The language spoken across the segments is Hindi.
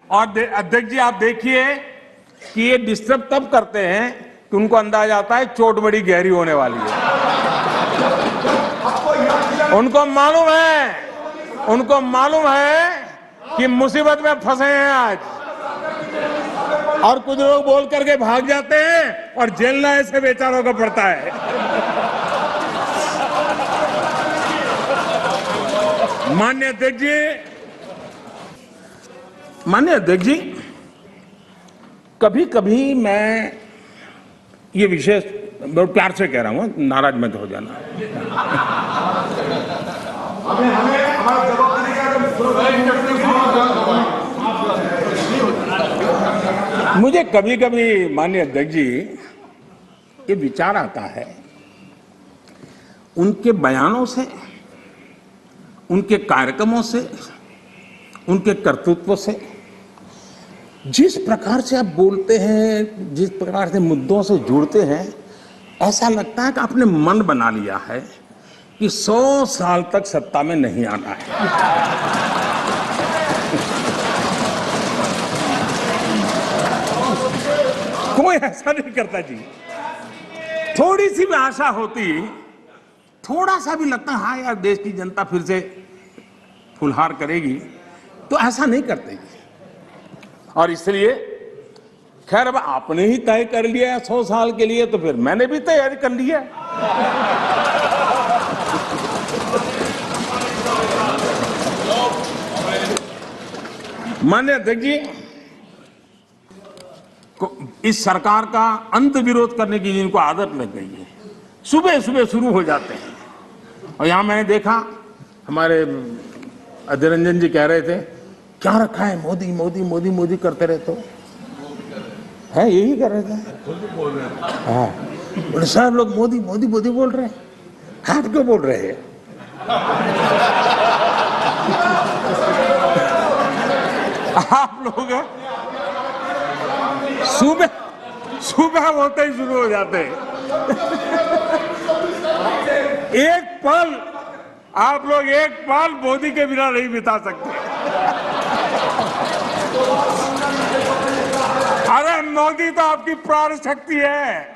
और अध्यक्ष जी आप देखिए कि ये डिस्टर्ब तब करते हैं कि उनको अंदाजा आता है चोट बड़ी गहरी होने वाली है। उनको मालूम है कि मुसीबत में फंसे हैं आज, और कुछ लोग बोल करके भाग जाते हैं और झेलना ऐसे बेचारों को पड़ता है। माननीय अध्यक्ष जी, कभी कभी मैं ये विषय बहुत प्यार से कह रहा हूं, नाराज मत हो जाना। मुझे कभी कभी माननीय अध्यक्ष जी ये विचार आता है, उनके बयानों से, उनके कार्यक्रमों से, उनके कर्तृत्व से, जिस प्रकार से आप बोलते हैं, जिस प्रकार से मुद्दों से जुड़ते हैं, ऐसा लगता है कि आपने मन बना लिया है कि 100 साल तक सत्ता में नहीं आना है। कोई ऐसा नहीं करता जी। थोड़ी सी भी आशा होती, थोड़ा सा भी लगता हाँ यार देश की जनता फिर से फुलहार करेगी, तो ऐसा नहीं करते जी। और इसलिए खैर अब आपने ही तय कर लिया है 100 साल के लिए, तो फिर मैंने भी तैयारी कर ली है। माननीय अध्यक्ष जी, इस सरकार का अंत विरोध करने की जिनको आदत लग गई है, सुबह सुबह शुरू हो जाते हैं। और यहां मैंने देखा हमारे अधीर रंजन जी कह रहे थे क्या रखा है, मोदी मोदी मोदी मोदी करते रहते हो, है यही कर रहे थे। हाँ बोले साहब लोग मोदी मोदी मोदी बोल रहे हैं, आप क्यों बोल रहे हैं? आप लोग सुबह बोलते ही शुरू हो जाते हैं। एक पल आप लोग एक पल मोदी के बिना नहीं बिता सकते। अरे मोदी तो आपकी प्राण शक्ति है।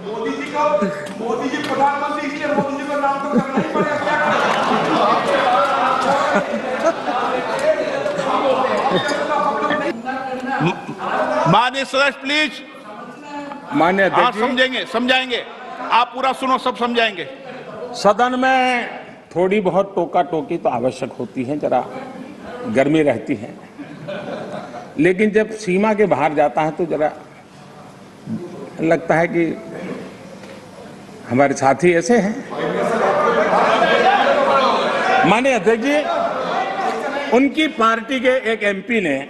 मोदी जी प्रधानमंत्री, इसलिए मोदी जी का नाम तो करना ही पड़ेगा। माननीय सदस्य प्लीज। माननीय अध्यक्ष जी समझाएंगे, आप पूरा सुनो, सब समझाएंगे। सदन में थोड़ी बहुत टोका टोकी तो आवश्यक होती है, जरा गर्मी रहती है, लेकिन जब सीमा के बाहर जाता है तो जरा लगता है कि हमारे साथी ऐसे हैं। माननीय अध्यक्ष जी, उनकी पार्टी के एक एमपी ने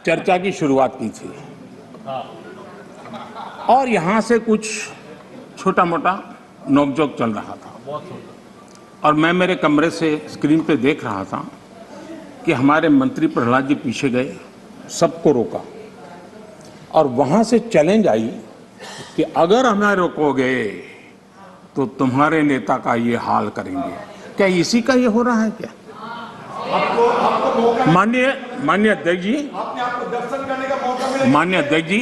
चर्चा की शुरुआत की थी और यहां से कुछ छोटा मोटा नोकझोंक चल रहा था, और मैं मेरे कमरे से स्क्रीन पे देख रहा था कि हमारे मंत्री प्रहलाद जी पीछे गए, सबको रोका, और वहां से चैलेंज आई कि अगर हमें रोकोगे तो तुम्हारे नेता का ये हाल करेंगे। क्या इसी का ये हो रहा है क्या? माननीय अध्यक्ष जी, दर्शन करने का मौका मिलेगा। माननीय अध्यक्ष जी,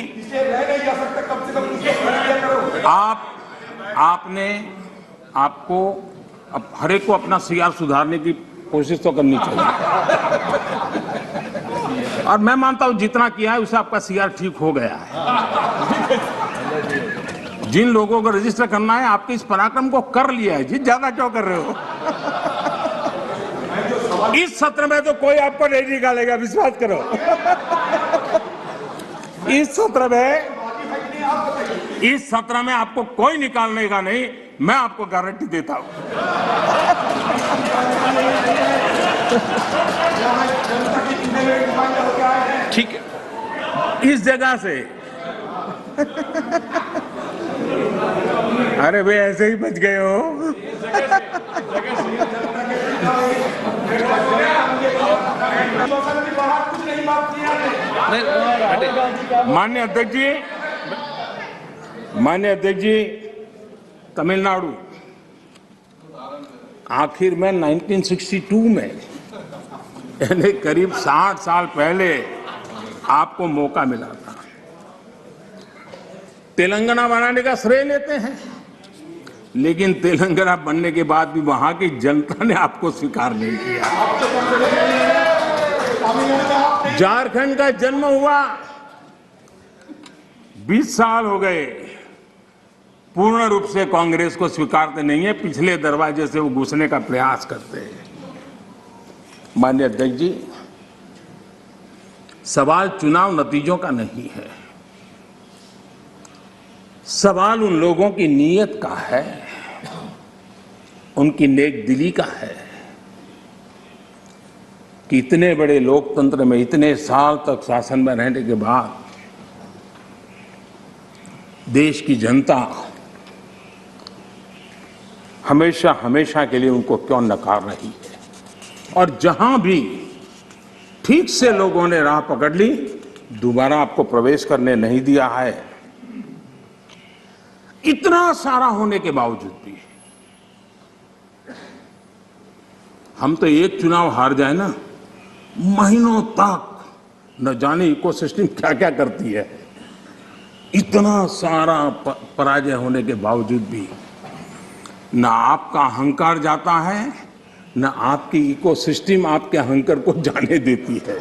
आपको अब हर एक को अपना सीआर सुधारने की कोशिश तो करनी चाहिए, और मैं मानता हूं जितना किया है उससे आपका सीआर ठीक हो गया है। जिन लोगों को रजिस्टर करना है आपके इस पराक्रम को कर लिया है जी, ज्यादा क्यों कर रहे हो? इस सत्र में तो कोई आपको नहीं निकालेगा, विश्वास करो। इस सत्र में आपको कोई निकालने का नहीं, मैं आपको गारंटी देता हूं। ठीक है, इस जगह से अरे भाई ऐसे ही बच गए हो। माननीय अध्यक्ष जी, तमिलनाडु आखिर में 1962 में यानी करीब 60 साल पहले आपको मौका मिला था। तेलंगाना बनाने का श्रेय लेते हैं, लेकिन तेलंगाना बनने के बाद भी वहां की जनता ने आपको स्वीकार नहीं किया। झारखंड का जन्म हुआ, 20 साल हो गए, पूर्ण रूप से कांग्रेस को स्वीकारते नहीं है, पिछले दरवाजे से वो घुसने का प्रयास करते हैं। माननीय अध्यक्ष जी, सवाल चुनाव नतीजों का नहीं है, सवाल उन लोगों की नीयत का है, उनकी नेक दिली का है कि इतने बड़े लोकतंत्र में इतने साल तक शासन में रहने के बाद देश की जनता हमेशा हमेशा के लिए उनको क्यों नकार रही है। और जहां भी ठीक से लोगों ने राह पकड़ ली, दोबारा आपको प्रवेश करने नहीं दिया है। इतना सारा होने के बावजूद भी हम तो एक चुनाव हार जाए ना, महीनों तक न जाने इकोसिस्टम क्या क्या करती है। इतना सारा पराजय होने के बावजूद भी न आपका अहंकार जाता है, न आपकी इकोसिस्टम आपके अहंकार को जाने देती है।